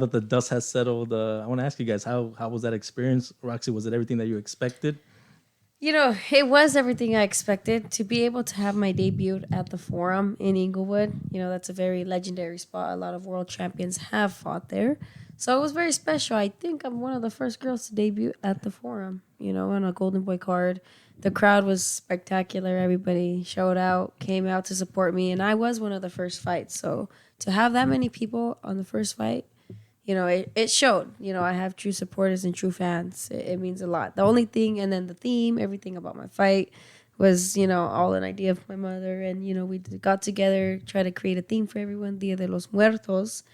that the dust has settled, I want to ask you guys, how was that experience? Roxy, was it everything that you expected? It was everything I expected. To be able to have my debut at the Forum in Inglewood, that's a very legendary spot. A lot of world champions have fought there. So it was very special. I think I'm one of the first girls to debut at the Forum, on a Golden Boy card. The crowd was spectacular. Everybody showed out, came out to support me, and I was one of the first fights. So to have that many people on the first fight, it showed. I have true supporters and true fans. It means a lot. The only thing, and then the theme, everything about my fight was, all an idea of my mother. And, we got together, tried to create a theme for everyone, Dia de los Muertos.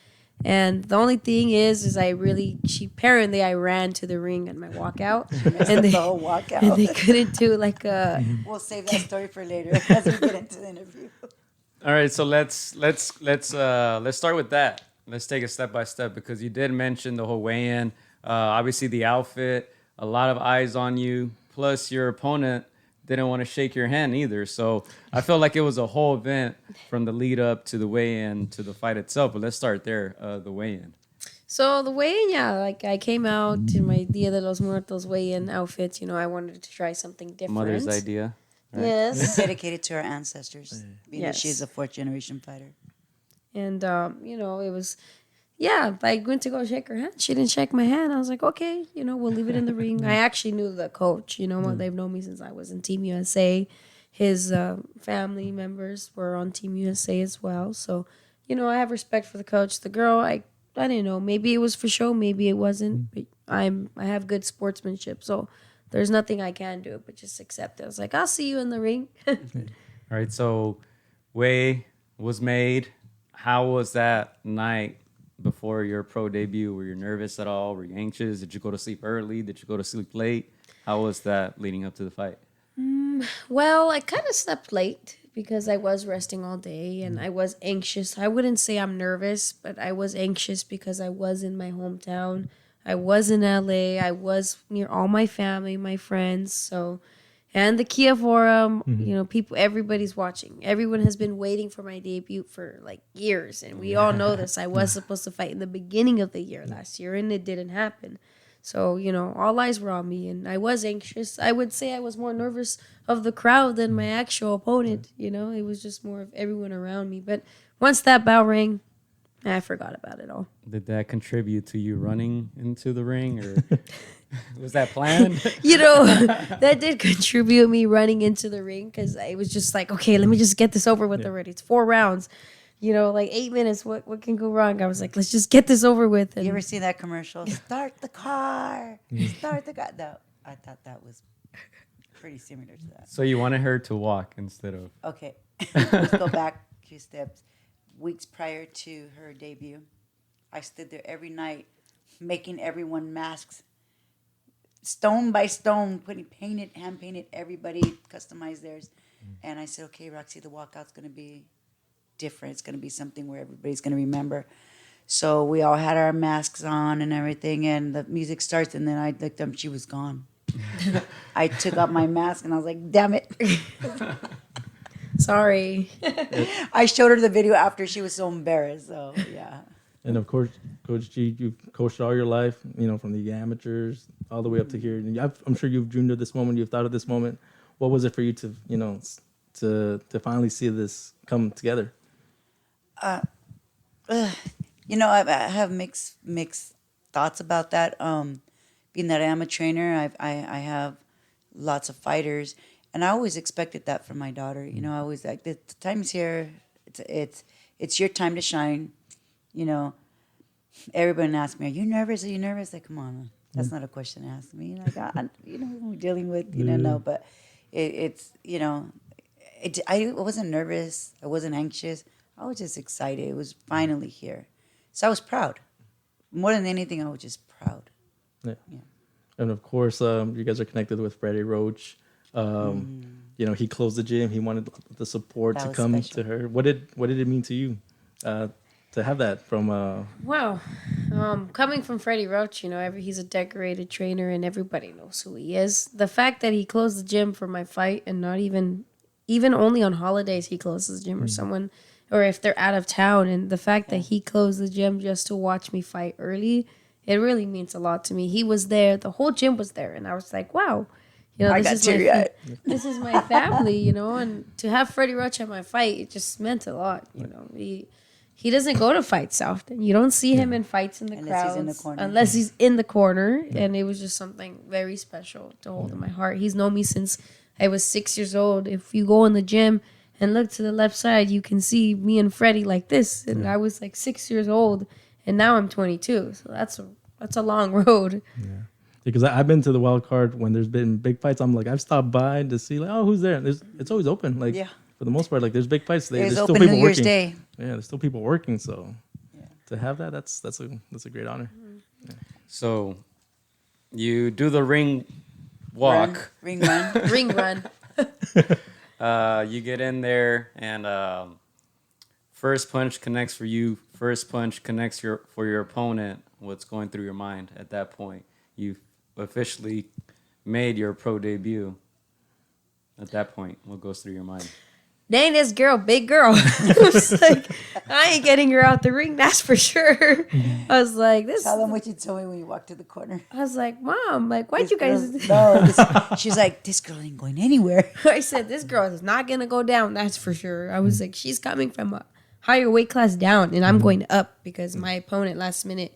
And the only thing is apparently I ran to the ring in my walkout. And the whole walkout. And they couldn't do like a... We'll save that story for later as we get into the interview. All right, so let's start with that. Let's take it step by step because you did mention the whole weigh-in. Obviously, the outfit, a lot of eyes on you. Plus, your opponent didn't want to shake your hand either. So I felt like it was a whole event from the lead up to the weigh-in to the fight itself. But let's start there, the weigh-in. So the weigh-in, like I came out in my Dia de los Muertos weigh-in outfit. I wanted to try something different. Mother's idea. Right? Yes. Dedicated to our ancestors. Yes. She's a fourth-generation fighter. And, it was, I went to go shake her hand. She didn't shake my hand. I was like, okay, we'll leave it in the ring. I actually knew the coach, they've known me since I was in Team USA. His family members were on Team USA as well. So, I have respect for the coach. The girl, I didn't know. Maybe it was for show. Maybe it wasn't. But I have good sportsmanship. So there's nothing I can do but just accept it. I was like, I'll see you in the ring. All right, so weigh was made. How was that night before your pro debut? Were you nervous at all? Were you anxious? Did you go to sleep early? Did you go to sleep late? How was that leading up to the fight? Well, I kind of slept late because I was resting all day and I was anxious. I wouldn't say I'm nervous, but I was anxious because I was in my hometown. I was in LA. I was near all my family, my friends. So... And the Kia Forum, people, everybody's watching. Everyone has been waiting for my debut for like years. And we all know this. I was supposed to fight in the beginning of the year last year, and it didn't happen. So, all eyes were on me, and I was anxious. I would say I was more nervous of the crowd than my actual opponent. It was just more of everyone around me. But once that bell rang, I forgot about it all. Did that contribute to you running into the ring, or was that planned? That did contribute me running into the ring because I was just like, okay, let me just get this over with already. It's 4 rounds, like 8 minutes. What can go wrong? I was like, let's just get this over with. And you ever see that commercial? Start the car. Start the car. No, I thought that was pretty similar to that. So you wanted her to walk instead of... Okay, let's go back a few steps. Weeks prior to her debut, I stood there every night making everyone masks, stone by stone, hand painted everybody, customized theirs. And I said, okay, Roxy, the walkout's going to be different. It's going to be something where everybody's going to remember. So we all had our masks on and everything, and the music starts, and then I looked up, she was gone. I took off my mask, and I was like, damn it. Sorry. I showed her the video after. She was so embarrassed. So, yeah. And of course, Coach G, you've coached all your life, from the amateurs all the way up to here. And I'm sure you've dreamed of this moment. You've thought of this moment. What was it for you to, to finally see this come together? I have mixed thoughts about that. Being that I'm a trainer, I have lots of fighters. And I always expected that from my daughter. I always like the time's here. It's your time to shine. Everybody asks me, "Are you nervous? Are you nervous?" Like, come on, that's not a question to ask me. Like, we're dealing with, no. But I wasn't nervous. I wasn't anxious. I was just excited. It was finally here, so I was proud. More than anything, I was just proud. Yeah. And of course, you guys are connected with Freddie Roach. He closed the gym. He wanted the support to come special. To her. What did it mean to you to have that from? Wow, coming from Freddie Roach, he's a decorated trainer and everybody knows who he is. The fact that he closed the gym for my fight and not even only on holidays he closes the gym or someone or if they're out of town. And the fact that he closed the gym just to watch me fight early, it really means a lot to me. He was there, the whole gym was there, and I was like, wow, you know, this is my family, you know. And to have Freddie Roach at my fight, it just meant a lot, you know. He doesn't go to fights often. You don't see him in fights in the crowds unless he's in the corner. And it was just something very special to hold in my heart. He's known me since I was 6 years old. If you go in the gym and look to the left side, you can see me and Freddie like this. And I was like 6 years old, and now I'm 22. So that's a long road. Yeah. Because I've been to the wild card when there's been big fights. I'm like, I've stopped by to see, like, oh, who's there? It's always open. Like, for the most part, like, there's big fights. There's still people New Year's working. Day. Yeah, there's still people working. So to have that, that's a great honor. Yeah. So you do the ring walk. Ring run. Ring run. You get in there, and first punch connects for you. First punch connects for your opponent. What's going through your mind at that point? You've officially made your pro debut. At that point, what goes through your mind? Dang, this girl, big girl. I was like, I ain't getting her out the ring, that's for sure. I was like, this. Tell them what you told me when you walked to the corner. I was like, Mom, like, why'd you guys? She's like, this girl ain't going anywhere. I said, this girl is not gonna go down, that's for sure. I was like, she's coming from a higher weight class down, and I'm going up because my opponent last minute,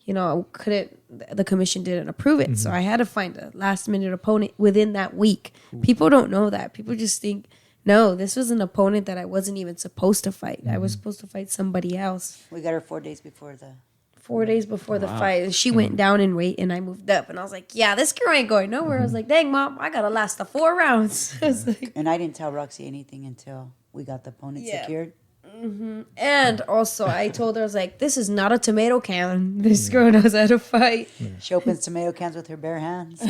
you know, the commission didn't approve it. So I had to find a last minute opponent within that week. People don't know that. People just think, no, this was an opponent that I wasn't even supposed to fight. I was supposed to fight somebody else. We got her 4 days before the... 4 days before the fight. She went down in weight, and I moved up. And I was like, yeah, this girl ain't going nowhere. I was like, dang, Mom, I got to last the 4 rounds. I was like, and I didn't tell Roxy anything until we got the opponent secured. And also, I told her, I was like, this is not a tomato can. This girl knows how to fight. She opens tomato cans with her bare hands.